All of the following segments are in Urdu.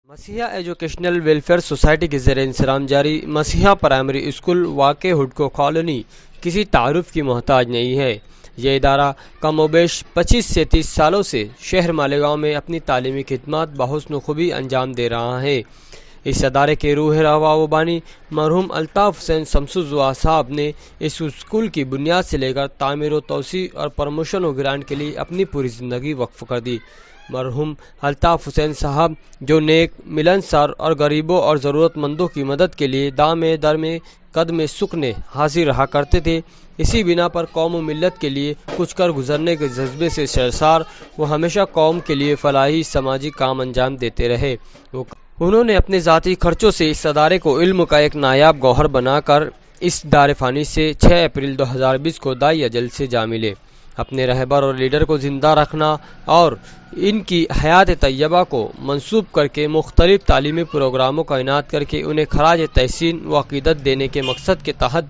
مسیحا ایجوکیشنل ویلفیئر سوسائٹی کے زیر انصرام جاری مسیحا پرائمری اسکول واقع ہڈکو کالونی کسی تعارف کی محتاج نہیں ہے۔ یہ ادارہ کم و بیش 25 سے 30 سالوں سے شہر مالیگاؤں میں اپنی تعلیمی خدمات بحسن خوبی انجام دے رہا ہے۔ اس ادارے کے روح روا و بانی مرحوم الطاف حسین شمسو زوا صاحب نے اس اسکول کی بنیاد سے لے کر تعمیر و توسیع اور پروموشن و گرانٹ کے لیے اپنی پوری زندگی وقف کر دی۔ مرحوم الطاف حسین صاحب جو نیک، ملنسار اور غریبوں اور ضرورت مندوں کی مدد کے لیے دام در میں قدم سکنے حاضر رہا کرتے تھے، اسی بنا پر قوم و ملت کے لیے کچھ کر گزرنے کے جذبے سے سرشار وہ ہمیشہ قوم کے لیے فلاحی سماجی کام انجام دیتے رہے۔ انہوں نے اپنے ذاتی خرچوں سے اس ادارے کو علم کا ایک نایاب گوہر بنا کر اس دار فانی سے 6 اپریل 2020 کو دائی اجل سے جا ملے۔ اپنے رہبر اور لیڈر کو زندہ رکھنا اور ان کی حیات طیبہ کو منسوب کر کے مختلف تعلیمی پروگراموں کا انعقاد کر کے انہیں خراج تحسین و عقیدت دینے کے مقصد کے تحت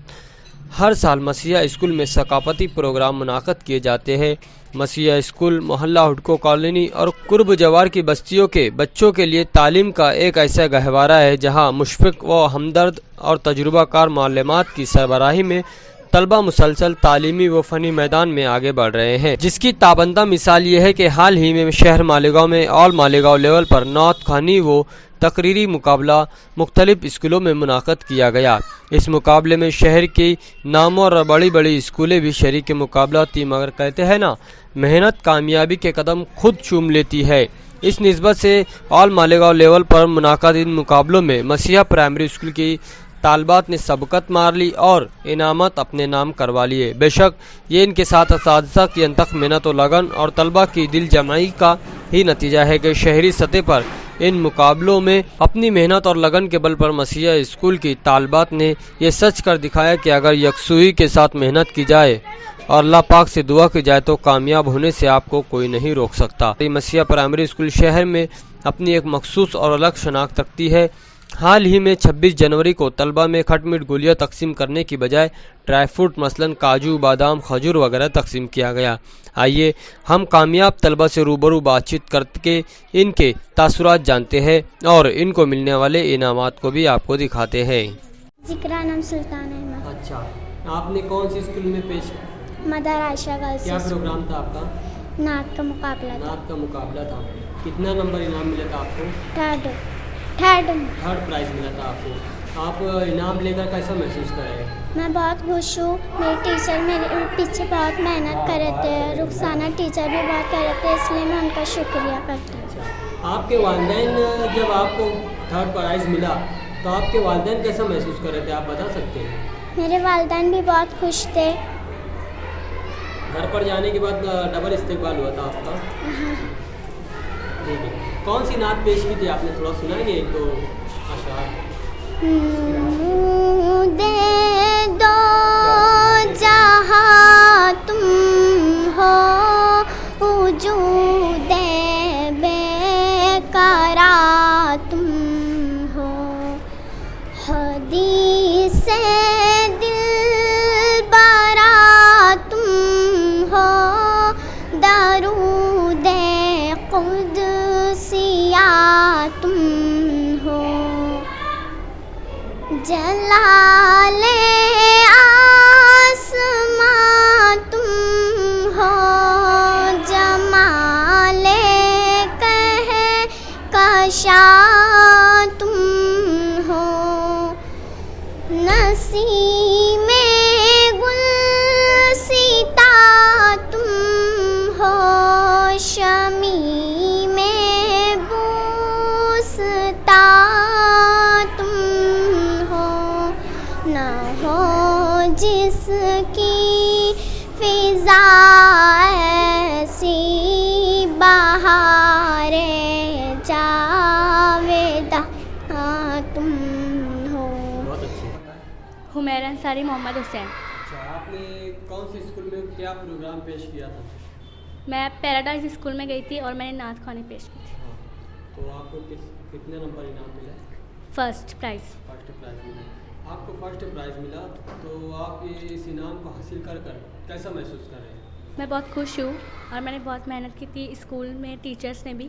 ہر سال مسیحا اسکول میں ثقافتی پروگرام منعقد کیے جاتے ہیں۔ مسیحا اسکول محلہ ہڈکو کالونی اور قرب جوار کی بستیوں کے بچوں کے لیے تعلیم کا ایک ایسا گہوارہ ہے جہاں مشفق و ہمدرد اور تجربہ کار معلمات کی سربراہی میں طلبہ مسلسل تعلیمی و فنی میدان میں آگے بڑھ رہے ہیں، جس کی تابندہ مثال یہ ہے کہ حال ہی میں شہر مالیگاؤں میں آل مالیگاؤں لیول پر نعت خوانی و تقریری مقابلہ مختلف اسکولوں میں منعقد کیا گیا۔ اس مقابلے میں شہر کی نامور اور بڑی بڑی اسکولیں بھی شریک مقابلہ تھی، مگر کہتے ہیں نا، محنت کامیابی کے قدم خود چوم لیتی ہے۔ اس نسبت سے آل مالیگاؤں لیول پر منعقد ان مقابلوں میں مسیحا پرائمری اسکول کی طالبات نے سبقت مار لی اور انعامات اپنے نام کروا لیے۔ بے شک یہ ان کے ساتھ اساتذہ کی انتھک محنت و لگن اور طلبہ کی دل جمعی کا ہی نتیجہ ہے کہ شہری سطح پر ان مقابلوں میں اپنی محنت اور لگن کے بل پر مسیحا اسکول کی طالبات نے یہ سچ کر دکھایا کہ اگر یکسوئی کے ساتھ محنت کی جائے اور اللہ پاک سے دعا کی جائے تو کامیاب ہونے سے آپ کو کوئی نہیں روک سکتا۔ مسیحا پرائمری اسکول شہر میں اپنی ایک مخصوص اور الگ شناخت رکھتی ہے۔ حال ہی میں 26 جنوری کو طلبہ میں کھٹ میٹ گولیاں تقسیم کرنے کی بجائے ڈرائی فروٹ مثلاً کاجو، بادام، کھجور وغیرہ تقسیم کیا گیا۔ آئیے ہم کامیاب طلبہ سے روبرو بات چیت کر کے ان کے تاثرات جانتے ہیں اور ان کو ملنے والے انعامات کو بھی آپ کو دکھاتے ہیں۔ ذکرہ نام سلطان احمد۔ اچھا، آپ نے کون سی اسکول میں پیش مدر عائشہ گرلز کیا پروگرام تھا آپ کا؟ نعت کا مقابلہ تھا۔ نعت کا مقابلہ تھا۔ کتنا نمبر انعام ملا تھا آپ کو؟ تھرڈ پرائز ملا تھا آپ کو۔ آپ انعام لے کر کیسا محسوس کر رہے ہیں؟ میں بہت خوش ہوں۔ میرے ٹیچر میرے پیچھے بہت محنت کر رہے تھے، رخسانہ ٹیچر بھی بہت کر رہے تھے، اس لیے میں ان کا شکریہ کرتی ہوں۔ اچھا، آپ کے والدین جب آپ کو تھرڈ پرائز ملا تو آپ کے والدین کیسا محسوس کر رہے تھے، آپ بتا سکتے ہیں؟ میرے والدین بھی بہت خوش تھے۔ گھر پر جانے کے بعد ڈبل استقبال ہوا تھا آپ کا؟ ٹھیک ہے، کون سی نعت پیش کی تھی آپ نے، تھوڑا سنائیں گے ایک دو اشعار؟ دے دو جہاں تم ہو، وجود بے قرار تم ہو، حدیث دل برا تم ہو، درود قدسیہ تم ہو، جلال آسماں تم ہو، جمال کہکشاں تم ہو، نسیم گلستا تم ہو، شمیم بوستا تم ہو، نہ ہو جس کی فضا ایسی بہار جاویدہ تم ہو۔ بہت اچھے۔ حمیرہ انصاری محمد حسین۔ اچھا، آپ نے کون سی اسکول میں کیا پروگرام پیش کیا تھا؟ میں پیراڈائز اسکول میں گئی تھی اور میں نے نعت خوانی پیش کی تھی۔ تو آپ کو کتنے نمبر انعام ملا؟ فرسٹ پرائز ملا۔ آپ کو فرسٹ پرائز ملا تو آپ اس انعام کو حاصل کر کیسا محسوس کر رہے ہیں؟ میں بہت خوش ہوں اور میں نے بہت محنت کی تھی، اسکول میں ٹیچرس نے بھی۔